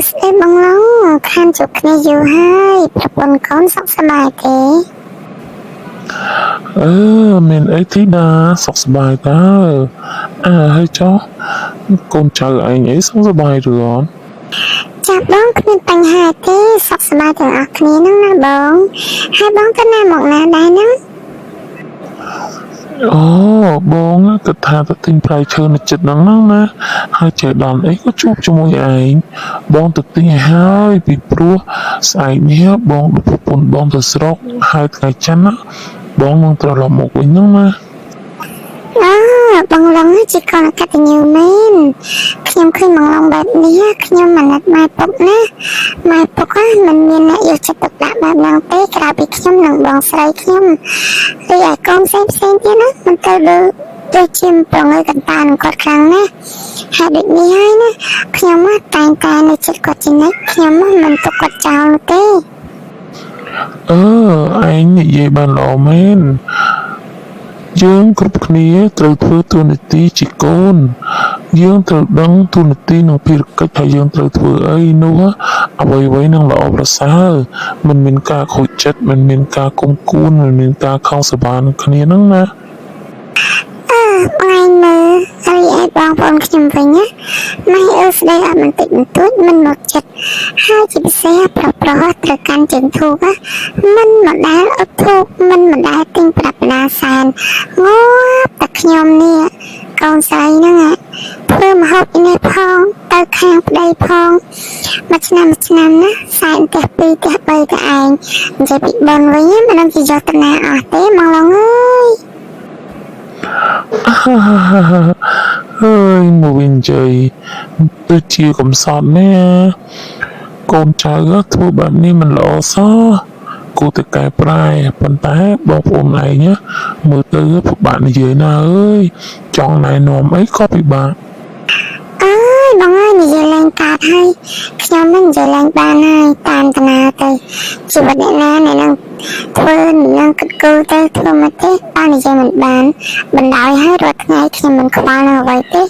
ស្ដីបងឡុងខានជួបគ្នាយូរហើយប្រពន្ធកូនសុខសប្បាយទេមានអីធីតាសុខសប្បាយតើហើយចុះកូនចៅឯងអីសុខសប្បាយឬអត់ចាបងគ្មានបញ្ហាទេសុខសប្បាយទាំងអស់គ្នាហ្នឹងណាបងហើយបងទៅណាមកណាដែរហ្នឹងអូបងគិតថាទៅទិញផ្លែឈើនៅចិត្តហ្នឹងណាហើយចេះដល់អីក៏ជួបជាមួយឯងបងទៅទិញឲ្យហើយពីព្រោះស្អែកនេះបងដូចប្រពន្ធបងទៅស្រុកហើយថ្ងៃច័ន្ទណាបងនឹងត្រឡប់មកវិញហ្នឹងណាបងឡុងជាកូនកតញ្ញូមែនខ្ញុំឃើញបងឡុងបែបនេះខ្ញុំអាណិតម៉ែពុកណាម៉ែពុកមិនមានអ្នកយកចិត្តទុកដាក់បែបហ្នឹងទេក្រៅពីខ្ញុំនិងបងស្រីខ្ញុំរីឯកូនផ្សេងទៀតណាមិនទៅដូចជាប្រងើយកន្តើនឹងគាត់ខ្លាំងណាស់ហើយដូចនេះហើយណាខ្ញុំតែងតែនៅចិត្តគាត់ជានិច្ចខ្ញុំមិនទុកគាត់ចោលនោះទេឯងនិយាយបានល្អមែនយើងគ្រប់គ្នាត្រូវធ្វើតួនាទីជាកូនយើងត្រូវដឹងតួនាទីនិងភារកិច្ចថាយើងត្រូវធ្វើអីនោះអ្វីនឹងល្អប្រសើរមិនមានការខូចចិត្តមិនមានការគុំគួនមិនមានការខំសបានឹងគ្នាហ្នឹងណាបងមើលហើយឯបងប្អូនខ្ញុំវិញណាម៉ែស្ដីអត់បន្តិចបន្តួចមិនមកចិត្តហើយជាពិសេសប្រត្រូវកាន់ជើងធូបមិនមកដែលអត់ធូបមិនមកដែលទិញប្រាក់ណាសែនងាប់តែខ្ញុំនេះកូនស្រីហ្នឹងធ្វើមហូបនេះផងទៅខាងប្តីផងមួយឆ្នាំណាសែនផ្ទះ2ផ្ទះ3ទៅឯងនិយាយពីបនវិញមិនដឹងជាយកទៅណាអស់ទេមកឡងអើយហើយមកវិញជ័យទៅជាកំសត់ណែកូនចៅធ្វើបែបនេះមិនល្អសោះគួរតែកែប្រែប៉ុន្តែបងប្អូនឯងមើលទៅពិបាកនិយាយណាអើយចង់ណែនាំអីក៏ពិបាកបងអើយនិយាយឡើងកើតហើយខ្ញុំមិននិយាយឡើងបានហើយតាមតាណាទៅជីវិតអ្នកណាអ្នកនឹងធ្វើនឹងគិតគូរទៅធ្វើមកទេបាននិយាយមិនបានបណ្ដោយឲ្យរាល់ថ្ងៃខ្ញុំមិនខ្វល់នឹងអ្វីទេ